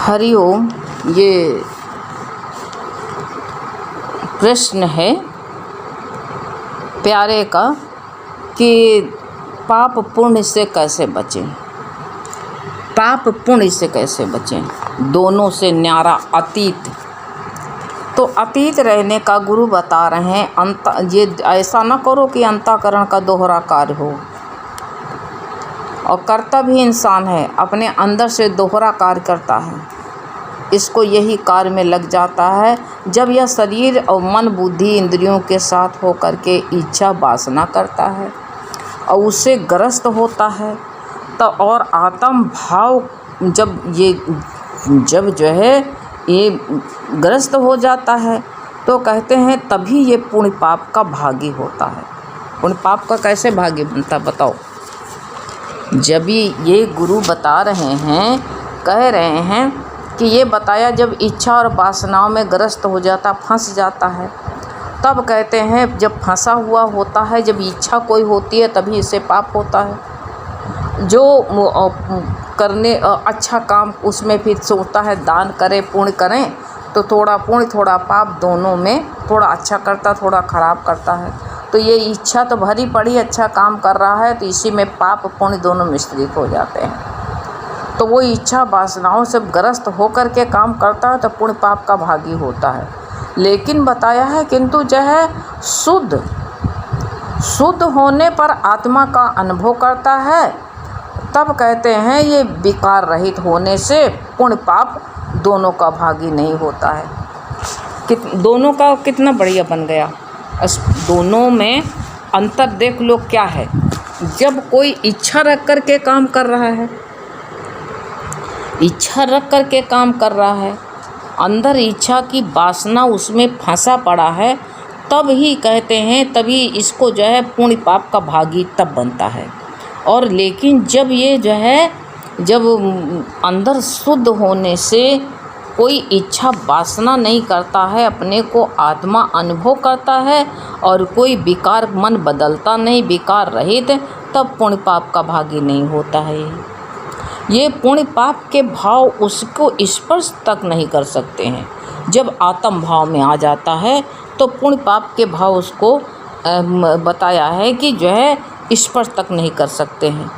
हरिओम। ये प्रश्न है प्यारे का कि पाप पुण्य से कैसे बचें। पाप पुण्य से कैसे बचें, दोनों से न्यारा अतीत। तो अतीत रहने का गुरु बता रहे हैं। ये ऐसा ना करो कि अंतःकरण का दोहरा कार्य हो, और करता भी इंसान है, अपने अंदर से दोहरा कार्य करता है। इसको यही कार्य में लग जाता है जब यह शरीर और मन बुद्धि इंद्रियों के साथ होकर के इच्छा वासना करता है और उससे ग्रस्त होता है। तो और आत्म भाव जब जो है ये ग्रस्त हो जाता है तो कहते हैं तभी ये पुण्य पाप का भागी होता है। पुण्य पाप का कैसे भागी बनता बताओ। जब ये गुरु बता रहे हैं, कह रहे हैं कि ये बताया जब इच्छा और वासनाओं में ग्रस्त हो जाता, फंस जाता है, तब कहते हैं जब फंसा हुआ होता है, जब इच्छा कोई होती है तभी इससे पाप होता है। जो करने अच्छा काम उसमें फिर सोचता है दान करें पुण्य करें, तो थोड़ा पुण्य थोड़ा पाप दोनों में, थोड़ा अच्छा करता थोड़ा खराब करता है। तो ये इच्छा तो भरी पड़ी अच्छा काम कर रहा है, तो इसी में पाप पुण्य दोनों मिश्रित हो जाते हैं। तो वो इच्छा वासनाओं से ग्रस्त होकर के काम करता है तो पुण्य पाप का भागी होता है। लेकिन बताया है किंतु जो है शुद्ध होने पर आत्मा का अनुभव करता है, तब कहते हैं ये विकार रहित होने से पुण्य पाप दोनों का भागी नहीं होता है। दोनों का कितना बढ़िया बन गया। दोनों में अंतर देख लो क्या है। जब कोई इच्छा रख कर के काम कर रहा है, इच्छा रख कर के काम कर रहा है, अंदर इच्छा की वासना उसमें फंसा पड़ा है, तब ही कहते हैं तभी इसको जो है पुण्य पाप का भागी तब बनता है। और लेकिन जब ये जो है जब अंदर शुद्ध होने से कोई इच्छा वासना नहीं करता है, अपने को आत्मा अनुभव करता है और कोई विकार मन बदलता नहीं, विकार रहित, तब पुण्य पाप का भागी नहीं होता है। ये पुण्य पाप के भाव उसको स्पर्श तक नहीं कर सकते हैं। जब आत्म भाव में आ जाता है तो पुण्य पाप के भाव उसको बताया है कि जो है स्पर्श तक नहीं कर सकते हैं।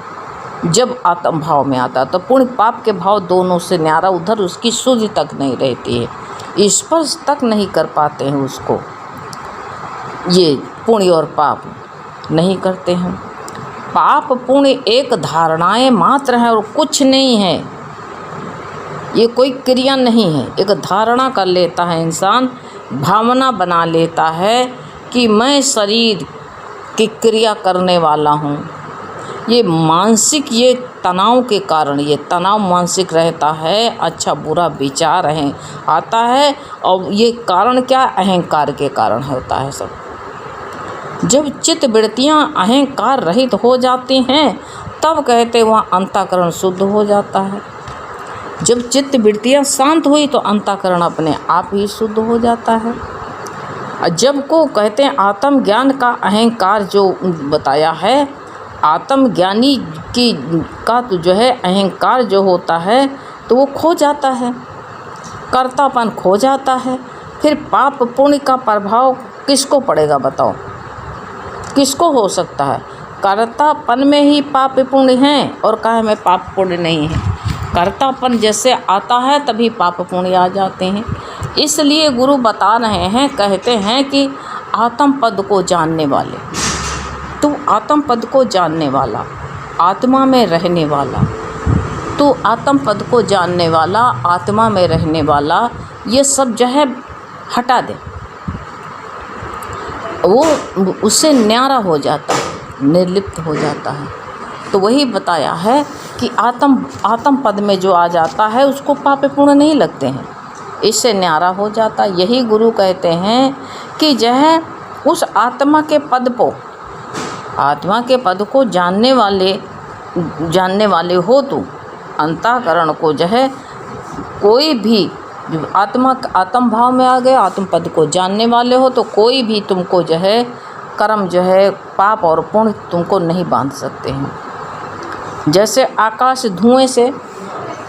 जब आत्म भाव में आता तो पुण्य पाप के भाव दोनों से न्यारा, उधर उसकी सूझ तक नहीं रहती है, स्पर्श तक नहीं कर पाते हैं उसको। ये पुण्य और पाप नहीं करते हैं। पाप पुण्य एक धारणाएं मात्र है और कुछ नहीं है। ये कोई क्रिया नहीं है, एक धारणा कर लेता है इंसान, भावना बना लेता है कि मैं शरीर की क्रिया करने वाला हूँ। ये मानसिक, ये तनाव के कारण, ये तनाव मानसिक रहता है, अच्छा बुरा विचार है आता है, और ये कारण क्या, अहंकार के कारण होता है सब। जब चित्त वृत्तियाँ अहंकार रहित हो जाती हैं तब कहते वहाँ अंतःकरण शुद्ध हो जाता है। जब चित्त वृत्तियाँ शांत हुई तो अंतःकरण अपने आप ही शुद्ध हो जाता है। जब को कहते हैं आत्मज्ञान का अहंकार जो बताया है, आत्मज्ञानी का तो जो है अहंकार जो होता है तो वो खो जाता है, कर्तापन खो जाता है। फिर पाप पुण्य का प्रभाव किसको पड़ेगा बताओ, किसको हो सकता है। कर्तापन में ही पाप पुण्य हैं और काहे में पाप पुण्य नहीं है। कर्तापन जैसे आता है तभी पाप पुण्य आ जाते हैं। इसलिए गुरु बता रहे हैं, कहते हैं कि आत्म पद को जानने वाले, तू आत्म पद को जानने वाला, आत्मा में रहने वाला, तू आत्म पद को जानने वाला, आत्मा में रहने वाला, ये सब जो है हटा दे, वो उससे न्यारा हो जाता है, निर्लिप्त हो जाता है। तो वही बताया है कि आत्म पद में जो आ जाता है उसको पाप पुण्य नहीं लगते हैं, इससे न्यारा हो जाता। यही गुरु कहते हैं कि जो है उस आत्मा के पद को, आत्मा के पद को जानने वाले हो तू, अंतःकरण को जो है कोई भी आत्म भाव में आ गए, आत्म पद को जानने वाले हो तो कोई भी तुमको जो है कर्म जो है पाप और पुण्य तुमको नहीं बांध सकते हैं। जैसे आकाश धुएं से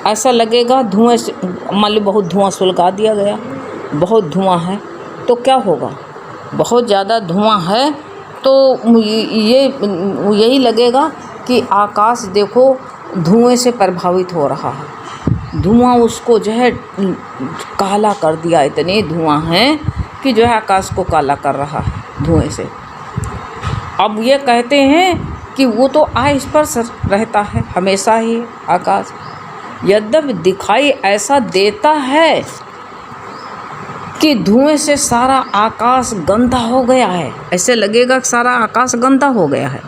ऐसा लगेगा धुएं से, मान लो बहुत धुआं सुलगा दिया गया, बहुत धुआं है तो क्या होगा, बहुत ज़्यादा धुआं है तो यही लगेगा कि आकाश देखो धुएं से प्रभावित हो रहा है। धुआं उसको जो है काला कर दिया, इतने धुआं है कि जो है आकाश को काला कर रहा है धुएं से। अब ये कहते हैं कि वो तो अस्पर्श रहता है हमेशा ही आकाश, यद्यपि दिखाई ऐसा देता है कि धुएं से सारा आकाश गंदा हो गया है, ऐसे लगेगा कि सारा आकाश गंदा हो गया है।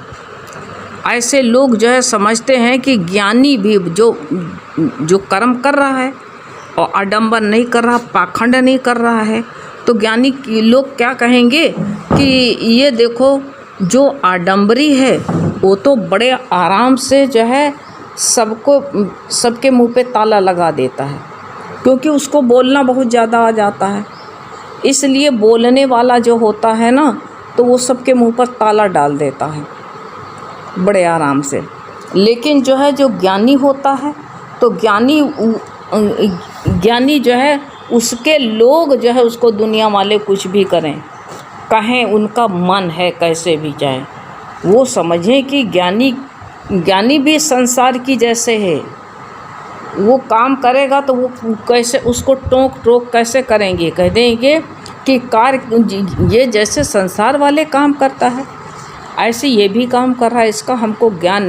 ऐसे लोग जो है समझते हैं कि ज्ञानी भी जो कर्म कर रहा है और आडंबर नहीं कर रहा, पाखंड नहीं कर रहा है, तो ज्ञानी लोग क्या कहेंगे कि ये देखो जो आडंबरी है वो तो बड़े आराम से जो है सबके मुंह पे ताला लगा देता है, क्योंकि उसको बोलना बहुत ज़्यादा आ जाता है, इसलिए बोलने वाला जो होता है ना तो वो सबके मुंह पर ताला डाल देता है बड़े आराम से। लेकिन जो है जो ज्ञानी होता है तो ज्ञानी जो है उसके लोग जो है उसको दुनिया वाले कुछ भी कहें उनका मन है कैसे भी जाए, वो समझें कि ज्ञानी भी संसार की जैसे है, वो काम करेगा तो वो कैसे उसको टोक कैसे करेंगे, कह देंगे कि ये जैसे संसार वाले काम करता है ऐसे ये भी काम कर रहा है, इसका हमको ज्ञान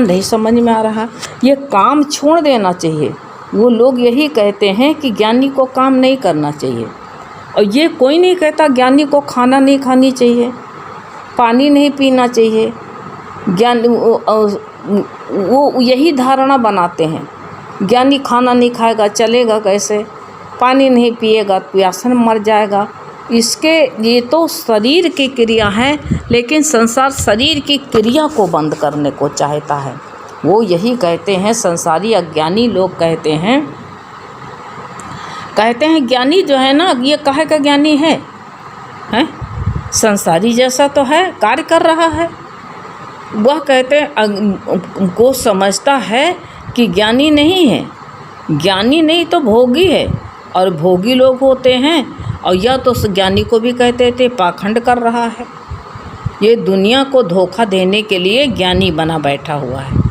नहीं समझ में आ रहा, ये काम छोड़ देना चाहिए। वो लोग यही कहते हैं कि ज्ञानी को काम नहीं करना चाहिए, और ये कोई नहीं कहता ज्ञानी को खाना नहीं खानी चाहिए, पानी नहीं पीना चाहिए। वो यही धारणा बनाते हैं, ज्ञानी खाना नहीं खाएगा चलेगा कैसे, पानी नहीं पिएगा प्यासा मर जाएगा। ये तो शरीर की क्रिया है, लेकिन संसार शरीर की क्रिया को बंद करने को चाहता है। वो यही कहते हैं, संसारी अज्ञानी लोग कहते हैं ज्ञानी जो है ना ये काहे का ज्ञानी है, संसारी जैसा तो है, कार्य कर रहा है। वह कहते हैं को समझता है कि ज्ञानी नहीं है, ज्ञानी नहीं तो भोगी है, और भोगी लोग होते हैं। और यह तो ज्ञानी को भी कहते थे पाखंड कर रहा है, ये दुनिया को धोखा देने के लिए ज्ञानी बना बैठा हुआ है।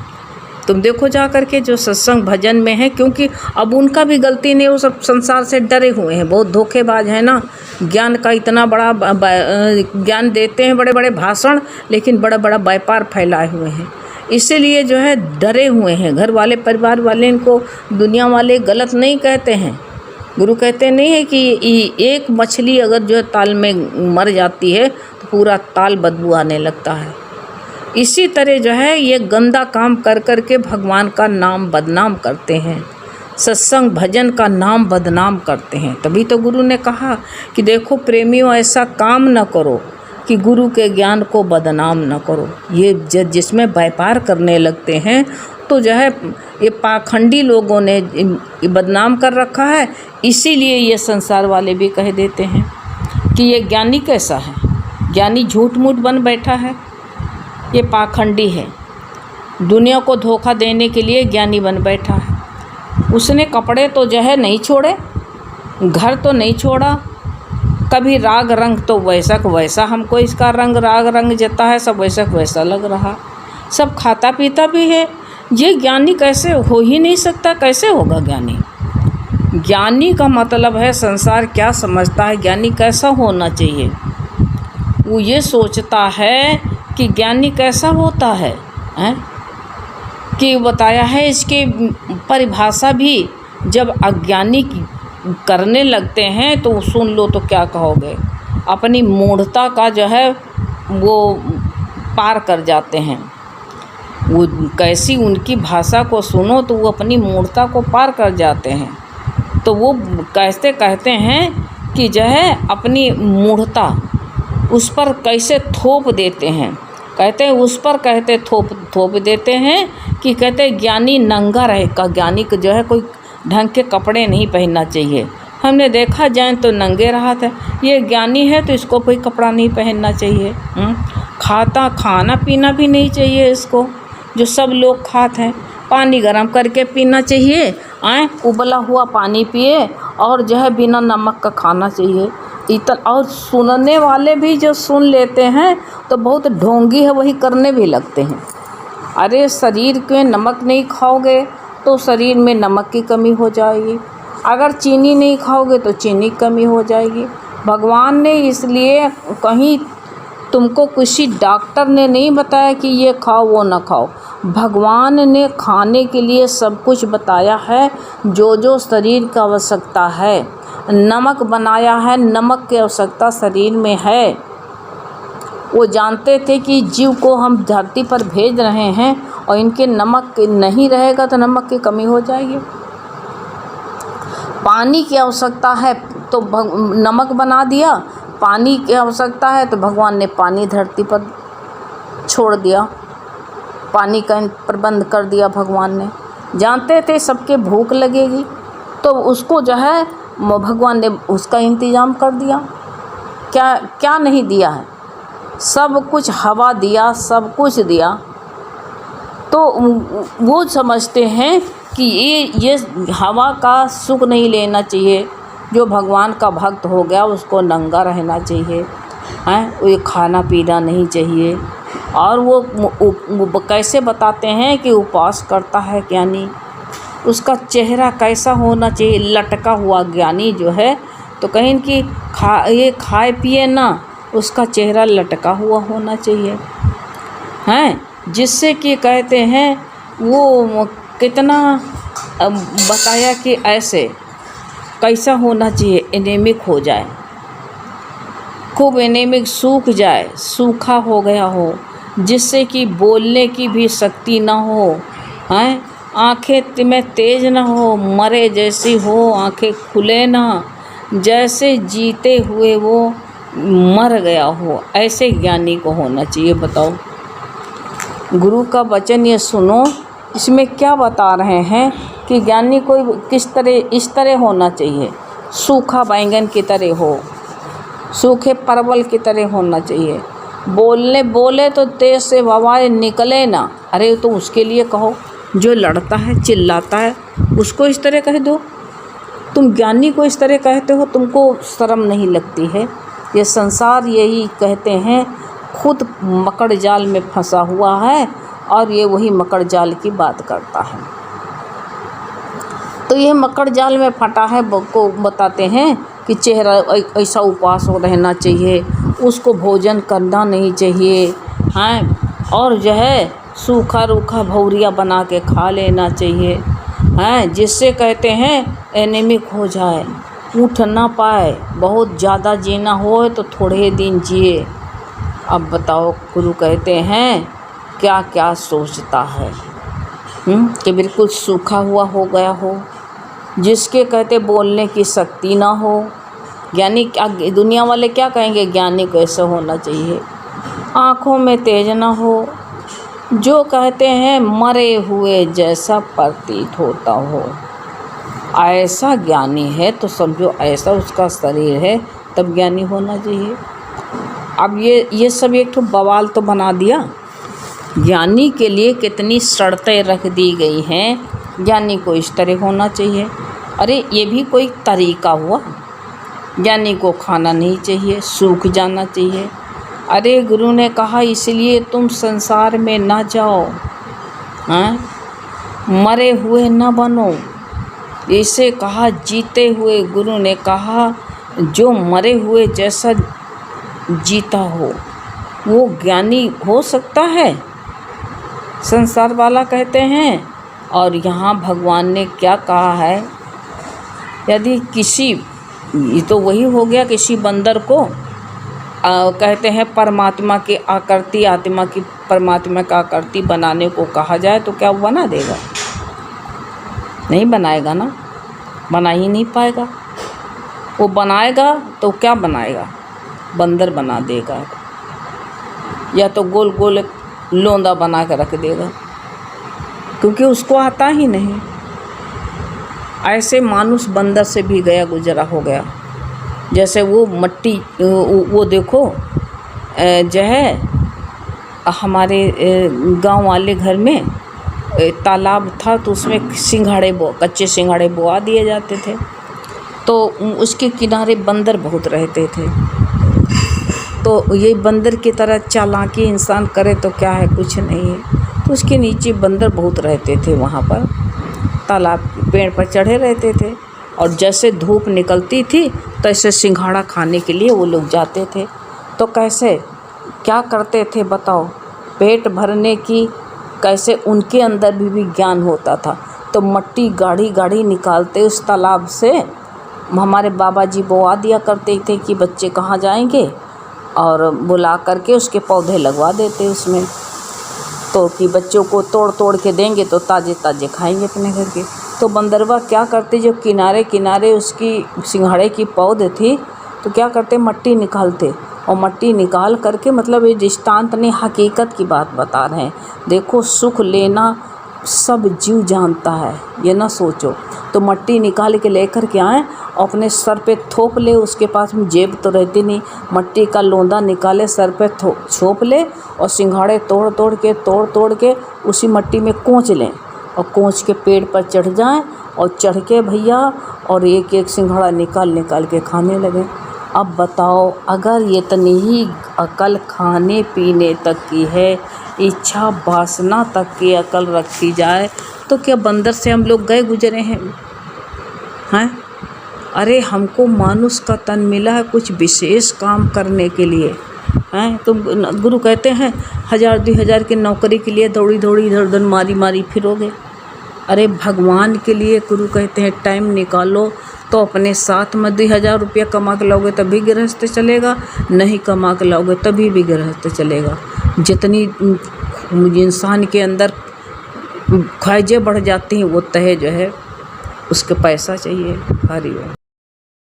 तुम देखो जा कर के जो सत्संग भजन में है, क्योंकि अब उनका भी गलती नहीं, वो सब संसार से डरे हुए हैं, बहुत धोखेबाज है ना। ज्ञान का इतना बड़ा ज्ञान देते हैं, बड़े बड़े भाषण, लेकिन बड़ा बड़ा व्यापार फैलाए हुए हैं, इसीलिए जो है डरे हुए हैं। घर वाले परिवार वाले इनको दुनिया वाले गलत नहीं कहते हैं। गुरु कहते नहीं है कि एक मछली अगर जो है ताल में मर जाती है तो पूरा ताल बदबू आने लगता है। इसी तरह जो है ये गंदा काम कर कर के भगवान का नाम बदनाम करते हैं, सत्संग भजन का नाम बदनाम करते हैं। तभी तो गुरु ने कहा कि देखो प्रेमियों, ऐसा काम न करो कि गुरु के ज्ञान को बदनाम न करो। ये जिसमें व्यापार करने लगते हैं तो जो है ये पाखंडी लोगों ने बदनाम कर रखा है, इसीलिए ये संसार वाले भी कह देते हैं कि ये ज्ञानी कैसा है, ज्ञानी झूठ मूठ बन बैठा है, ये पाखंडी है, दुनिया को धोखा देने के लिए ज्ञानी बन बैठा है। उसने कपड़े तो जो है नहीं छोड़े, घर तो नहीं छोड़ा, कभी राग रंग तो वैसा को वैसा, हमको इसका राग रंग जता है, सब वैसा को वैसा लग रहा, सब खाता पीता भी है। ये ज्ञानी कैसे हो ही नहीं सकता, कैसे होगा ज्ञानी? ज्ञानी का मतलब है संसार क्या समझता है, ज्ञानी कैसा होना चाहिए। वो ये सोचता है कि ज्ञानी कैसा होता है, कि बताया है इसकी परिभाषा भी। जब अज्ञानी करने लगते हैं तो सुन लो तो क्या कहोगे, अपनी मूढ़ता का जो है वो पार कर जाते हैं। वो कैसी उनकी भाषा को सुनो तो वो अपनी मूढ़ता को पार कर जाते हैं। तो वो कहते हैं कि जो है अपनी मूढ़ता उस पर कैसे थोप देते हैं, कहते हैं उस पर कहते थोप देते हैं कि कहते ज्ञानी नंगा रहेगा, ज्ञानी को जो है कोई ढंग के कपड़े नहीं पहनना चाहिए। हमने देखा जाए तो नंगे रहा था, ये ज्ञानी है तो इसको कोई कपड़ा नहीं पहनना चाहिए। खाना पीना भी नहीं चाहिए इसको, जो सब लोग खाते हैं। पानी गर्म करके पीना चाहिए, उबला हुआ पानी पिए, और जो है बिना नमक का खाना चाहिए। और सुनने वाले भी जो सुन लेते हैं तो बहुत ढोंगी है, वही करने भी लगते हैं। अरे शरीर में नमक नहीं खाओगे तो शरीर में नमक की कमी हो जाएगी, अगर चीनी नहीं खाओगे तो चीनी की कमी हो जाएगी। भगवान ने इसलिए कहीं तुमको किसी डॉक्टर ने नहीं बताया कि ये खाओ वो ना खाओ, भगवान ने खाने के लिए सब कुछ बताया है, जो जो शरीर की आवश्यकता है। नमक बनाया है, नमक की आवश्यकता शरीर में है। वो जानते थे कि जीव को हम धरती पर भेज रहे हैं और इनके नमक नहीं रहेगा तो नमक की कमी हो जाएगी। पानी की आवश्यकता है तो नमक बना दिया, पानी की आवश्यकता है तो भगवान ने पानी धरती पर छोड़ दिया, पानी का प्रबंध कर दिया भगवान ने। जानते थे सबके भूख लगेगी तो उसको जो है भगवान ने उसका इंतज़ाम कर दिया। क्या क्या नहीं दिया है, सब कुछ हवा दिया, सब कुछ दिया। तो वो समझते हैं कि ये हवा का सुख नहीं लेना चाहिए। जो भगवान का भक्त हो गया उसको नंगा रहना चाहिए, ये खाना पीना नहीं चाहिए। और वो कैसे बताते हैं कि उपवास करता है ज्ञानी, उसका चेहरा कैसा होना चाहिए, लटका हुआ ज्ञानी जो है, तो कहीं कि ये खाए पिए ना, उसका चेहरा लटका हुआ होना चाहिए, जिससे कि कहते हैं वो कितना बताया कि ऐसे कैसा होना चाहिए, एनीमिक हो जाए, खूब एनीमिक, सूख जाए, सूखा हो गया हो, जिससे कि बोलने की भी शक्ति ना हो, आँखें में तेज ना हो, मरे जैसी हो, आँखें खुले ना, जैसे जीते हुए वो मर गया हो, ऐसे ज्ञानी को होना चाहिए। बताओ, गुरु का वचन ये सुनो, इसमें क्या बता रहे हैं कि ज्ञानी को किस तरह, इस तरह होना चाहिए, सूखा बैंगन की तरह हो, सूखे परवल की तरह होना चाहिए। बोले तो तेज से आवाज़ निकले ना, अरे तो उसके लिए कहो, जो लड़ता है चिल्लाता है उसको इस तरह कह दो। तुम ज्ञानी को इस तरह कहते हो, तुमको शर्म नहीं लगती है? ये संसार यही कहते हैं, खुद मकड़ जाल में फंसा हुआ है और ये वही मकड़ जाल की बात करता है। तो ये मकड़ जाल में फटा है को बताते हैं कि चेहरा ऐसा उपवास हो रहना चाहिए, उसको भोजन करना नहीं चाहिए, और जो है सूखा रूखा भौरिया बना के खा लेना चाहिए, जिससे कहते हैं एनीमिक हो जाए, उठ ना पाए, बहुत ज़्यादा जीना हो तो थोड़े दिन जिए। अब बताओ, गुरु कहते हैं क्या क्या सोचता है कि बिल्कुल सूखा हुआ हो गया हो, जिसके कहते बोलने की शक्ति ना हो। ज्ञानी क्या, दुनिया वाले क्या कहेंगे ज्ञानी को ऐसा होना चाहिए, आँखों में तेज ना हो, जो कहते हैं मरे हुए जैसा प्रतीत होता हो, ऐसा ज्ञानी है तो समझो ऐसा उसका शरीर है, तब ज्ञानी होना चाहिए। अब ये सब एक तो बवाल तो बना दिया। ज्ञानी के लिए कितनी शर्तें रख दी गई हैं, ज्ञानी को इस तरह होना चाहिए। अरे ये भी कोई तरीका हुआ? ज्ञानी को खाना नहीं चाहिए, सूख जाना चाहिए। अरे गुरु ने कहा इसलिए तुम संसार में ना जाओ, मरे हुए ना बनो, इसे कहा जीते हुए। गुरु ने कहा जो मरे हुए जैसा जीता हो वो ज्ञानी हो सकता है, संसार वाला कहते हैं। और यहाँ भगवान ने क्या कहा है, यदि किसी, ये तो वही हो गया, किसी बंदर को कहते हैं परमात्मा की आकृति, आत्मा की परमात्मा का आकृति बनाने को कहा जाए तो क्या वो बना देगा? नहीं बनाएगा ना, बना ही नहीं पाएगा। वो बनाएगा तो क्या बनाएगा? बंदर बना देगा, या तो गोल गोल लोंदा बना कर रख देगा, क्योंकि उसको आता ही नहीं। ऐसे मानुष बंदर से भी गया गुजरा हो गया। जैसे वो मट्टी, वो देखो जो है हमारे गांव वाले घर में तालाब था तो उसमें कच्चे सिंघाड़े बोआ दिए जाते थे। तो उसके किनारे बंदर बहुत रहते थे। तो ये बंदर की तरह चालाकी इंसान करे तो क्या है, कुछ नहीं है। तो उसके नीचे बंदर बहुत रहते थे, वहाँ पर तालाब पेड़ पर चढ़े रहते थे। और जैसे धूप निकलती थी तैसे सिंघाड़ा खाने के लिए वो लोग जाते थे। तो कैसे क्या करते थे बताओ, पेट भरने की कैसे उनके अंदर भी ज्ञान होता था। तो मट्टी गाढ़ी गाढ़ी निकालते उस तालाब से, हमारे बाबा जी बोआ दिया करते थे कि बच्चे कहाँ जाएंगे, और बुला करके उसके पौधे लगवा देते उसमें, तो कि बच्चों को तोड़ तोड़ के देंगे तो ताज़े ताज़े खाएंगे अपने घर के। तो बंदरवा क्या करते, जो किनारे किनारे उसकी सिंघाड़े की पौध थी, तो क्या करते, मट्टी निकालते। और मट्टी निकाल करके, मतलब ये दृष्टांत नहीं, हकीकत की बात बता रहे हैं। देखो, सुख लेना सब जीव जानता है, ये ना सोचो। तो मट्टी निकाल के लेकर के आए, अपने सर पे थोप ले, उसके पास में जेब तो रहती नहीं, मट्टी का लोंदा निकाले, सर पे छोप ले, और सिंघाड़े तोड़ तोड़ के उसी मट्टी में कोंच लें, और कोंच के पेड़ पर चढ़ जाएं, और चढ़ के भैया और एक एक सिंघाड़ा निकाल के खाने लगे। अब बताओ, अगर ये इतनी ही अकल खाने पीने तक की है, इच्छा वासना तक की अकल रखी जाए, तो क्या बंदर से हम लोग गए गुजरे हैं? अरे हमको मानुष का तन मिला है कुछ विशेष काम करने के लिए, हैं? तो गुरु कहते हैं 1000-2000 की नौकरी के लिए दौड़ी इधर उधर मारी फिरोगे। अरे भगवान के लिए गुरु कहते हैं टाइम निकालो, तो अपने साथ में 2000 रुपया कमा के लाओगे तभी गृहस्थ चलेगा, नहीं कमा के लाओगे तभी भी गृहस्थ चलेगा। जितनी इंसान के अंदर ख्वाहिशें बढ़ जाती हैं, वो तहे जो है उसके पैसा चाहिए। हरि ओम।